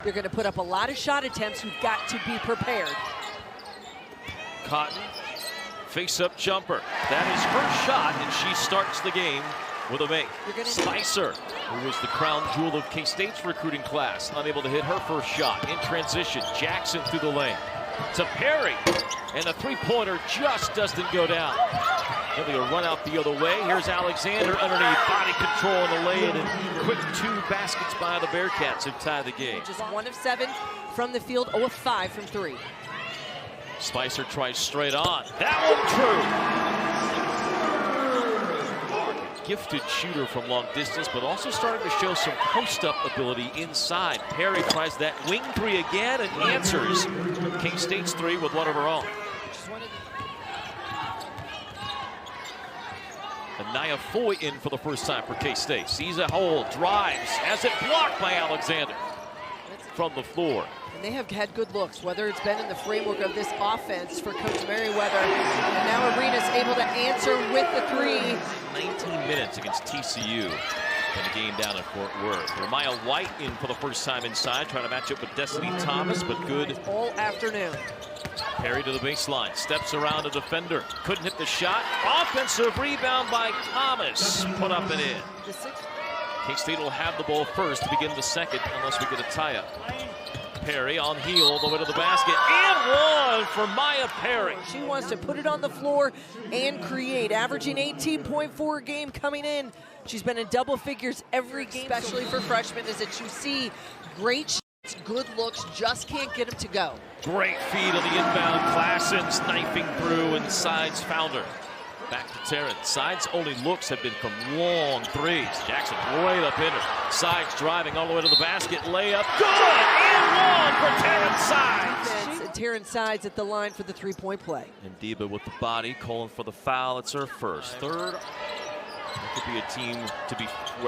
You're going to put up a lot of shot attempts. You've got to be prepared. Cotton, face-up jumper. That is her shot, and she starts the game with a make. Spicer, who was the crown jewel of K-State's recruiting class, unable to hit her first shot. In transition, Jackson through the lane to Perry, and the three-pointer just doesn't go down. Maybe a run out the other way. Here's Alexander underneath, body control on the lane, and quick 2 baskets by the Bearcats have tied the game. Just 1 of 7 from the field, 0 of 5 from 3. Spicer tries straight on. That one true. Gifted shooter from long distance, but also starting to show some post-up ability inside. Perry tries that wing 3 again and answers K-State's 3 with one of her own. Anaya Foy in for the first time for K-State. Sees a hole, drives, has it blocked by Alexander from the floor. And they have had good looks, whether it's been in the framework of this offense for Coach Merriweather. And now Arena's able to answer with the 3. 19 minutes against TCU in the game down in Fort Worth. Jeremiah White in for the first time inside, trying to match up with Destiny Thomas, but good all afternoon. Perry to the baseline, steps around a defender, couldn't hit the shot. Offensive rebound by Thomas, put up and in. K-State will have the ball first to begin the second, unless we get a tie-up. Perry on heel all the way to the basket, and 1 for Maya Perry. She wants to put it on the floor and create, averaging 18.4 a game coming in. She's been in double figures every game, especially for freshmen, is that you see great shots, good looks, just can't get them to go. Great feed on the inbound. Klassen knifing through, and Sides found her. Back to Terrence. Sides' only looks have been from long threes. Jackson right up in her. Sides driving all the way to the basket. Layup. Good! And 1 for Terrence Sides. And Terrence Sides at the line for the 3-point play. And Deba with the body, calling for the foul. It's her first. Third. That could be a team to be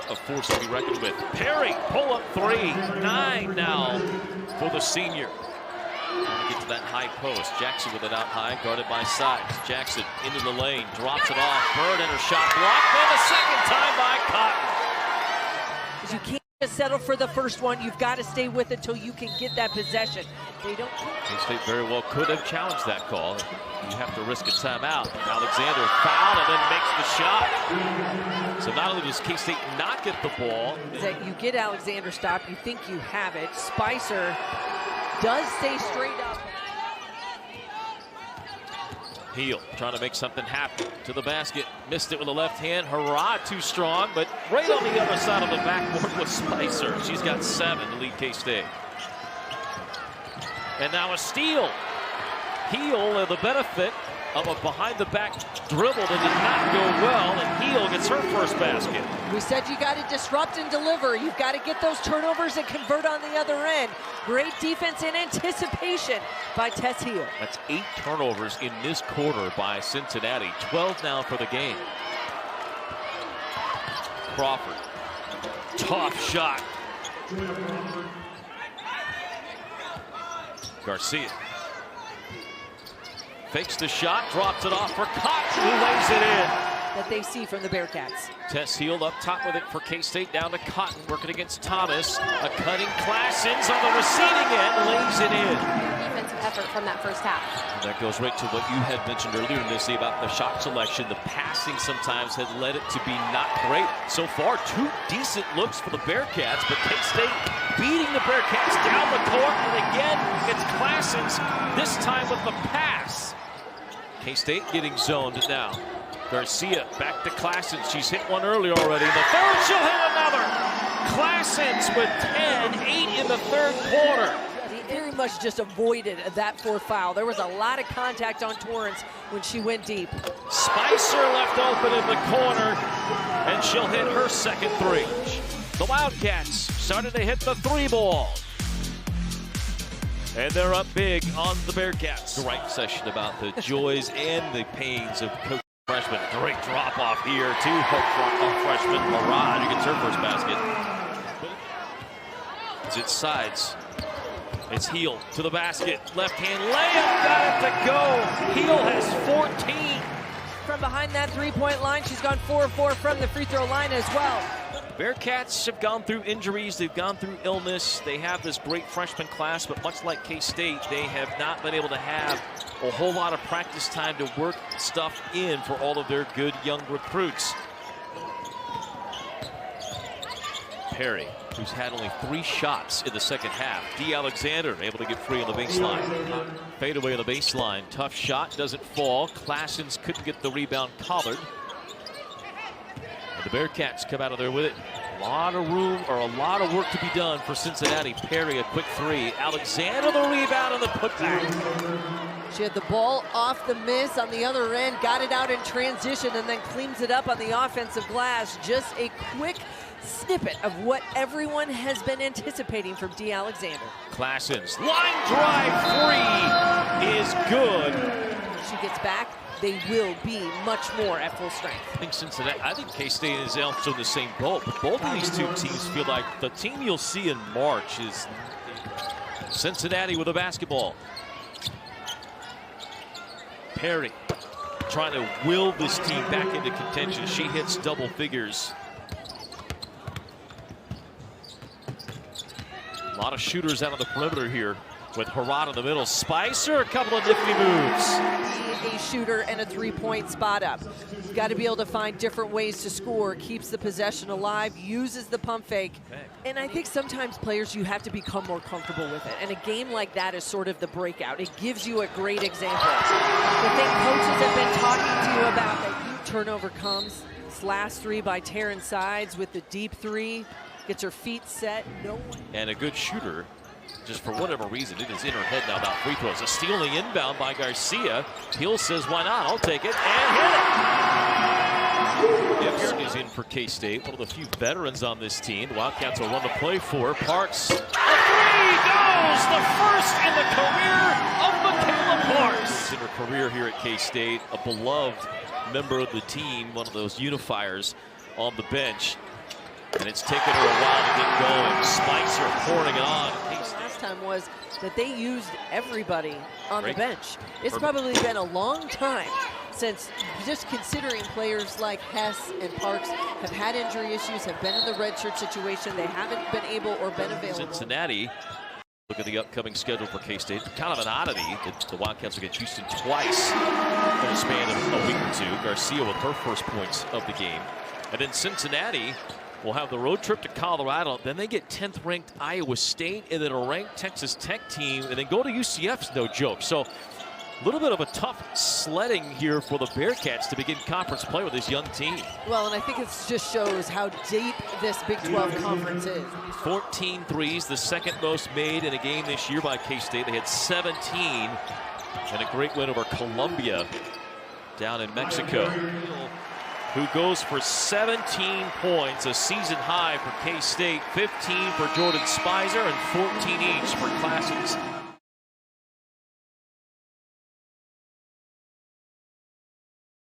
a force to be reckoned with. Perry, pull up 3. 9 now for the senior. Trying to get to that high post. Jackson with it out high, guarded by Sides. Jackson into the lane, drops it off. Bird and her shot blocked. Then a second time by Cotton. You can't just settle for the first one. You've got to stay with it till you can get that possession. They don't. K-State very well could have challenged that call. You have to risk a timeout. Alexander fouled and then makes the shot. So not only does K-State not get the ball, that you get Alexander stopped, you think you have it. Spicer does stay straight up. Heel trying to make something happen to the basket. Missed it with the left hand. Hurrah, too strong, but right on the other side of the backboard with Spicer. She's got 7 to lead K-State. And now a steal. Heel, the benefit of a behind-the-back dribble that did not go well, and Heel gets her first basket. We said you got to disrupt and deliver. You've got to get those turnovers and convert on the other end. Great defense and anticipation by Tess Heel. That's 8 turnovers in this quarter by Cincinnati. 12 now for the game. Crawford. Tough shot. Garcia. Fakes the shot, drops it off for Cotton, who lays it in. That they see from the Bearcats. Tess Heel up top with it for K-State, down to Cotton, working against Thomas. A cutting Klassens on the receiving end, lays it in. Defensive effort from that first half. And that goes right to what you had mentioned earlier, Missy, about the shot selection. The passing sometimes had led it to be not great. So far, 2 decent looks for the Bearcats, but K-State beating the Bearcats down the court, and again, it's Klassens, this time with the pass. K-State getting zoned now. Garcia back to Klassens. She's hit one earlier already. The third, she'll hit another. Klassens with 10, 8 in the third quarter. He very much just avoided that 4th foul. There was a lot of contact on Torrance when she went deep. Spicer left open in the corner, and she'll hit her second 3. The Wildcats started to hit the 3 ball. And they're up big on the Bearcats. Great session about the joys and the pains of coach freshman. Great drop off here to her freshman Mirage, who gets her first basket. As it Sides, it's Heel to the basket. Left hand layup, got it to go. Heel has 14. From behind that 3-point line, she's gone 4 of 4 from the free throw line as well. Bearcats have gone through injuries, they've gone through illness, they have this great freshman class, but much like K-State, they have not been able to have a whole lot of practice time to work stuff in for all of their good young recruits. Perry, who's had only 3 shots in the second half. D. Alexander able to get free on the baseline. Fade away on the baseline. Tough shot, doesn't fall. Classens couldn't get the rebound. Collard. And the Bearcats come out of there with it. A lot of room, or a lot of work to be done for Cincinnati. Perry, a quick 3. Alexander, the rebound and the putback. She had the ball off the miss on the other end, got it out in transition, and then cleans it up on the offensive glass. Just a quick snippet of what everyone has been anticipating from D. Alexander. Classens, line drive 3 is good. She gets back. They will be much more at full strength. I think K-State is also in the same boat. But both of these two teams feel like the team you'll see in March is Cincinnati with a basketball. Perry trying to will this team back into contention. She hits double figures. A lot of shooters out on the perimeter here with Harrod in the middle. Spicer, a couple of nifty moves. A shooter and a 3-point spot up. You've got to be able to find different ways to score, keeps the possession alive, uses the pump fake. And I think sometimes players, you have to become more comfortable with it. And a game like that is sort of the breakout. It gives you a great example. The thing coaches have been talking to you about, that turnover comes. This last 3 by Taryn Sides with the deep 3. Gets her feet set. No one. And a good shooter. Just for whatever reason, it is in her head now about free throws. A stealing inbound by Garcia. Hill says, why not? I'll take it. And hit it. Gibson is in for K-State, one of the few veterans on this team. The Wildcats will run the play for Parks. A 3 goes! The first in the career of Michaela Parks. In her career here at K-State, a beloved member of the team, one of those unifiers on the bench. And it's taken her a while to get going. Spicer pouring it on. Last time was that they used everybody on the bench. It's probably been a long time since, just considering players like Hess and Parks have had injury issues, have been in the redshirt situation. They haven't been able or been available. Cincinnati, look at the upcoming schedule for K-State. Kind of an oddity that the Wildcats will get Houston twice in a span of a week or 2. Garcia with her first points of the game. And then Cincinnati will have the road trip to Colorado. Then they get 10th ranked Iowa State and then a ranked Texas Tech team, and then go to UCF's no joke. So a little bit of a tough sledding here for the Bearcats to begin conference play with this young team. Well, and I think it just shows how deep this Big 12 conference is. 14 threes, the second most made in a game this year by K-State. They had 17, and a great win over Columbia down in Mexico. Who goes for 17 points, a season high for K-State, 15 for Jordan Spicer, and 14 each for Classens.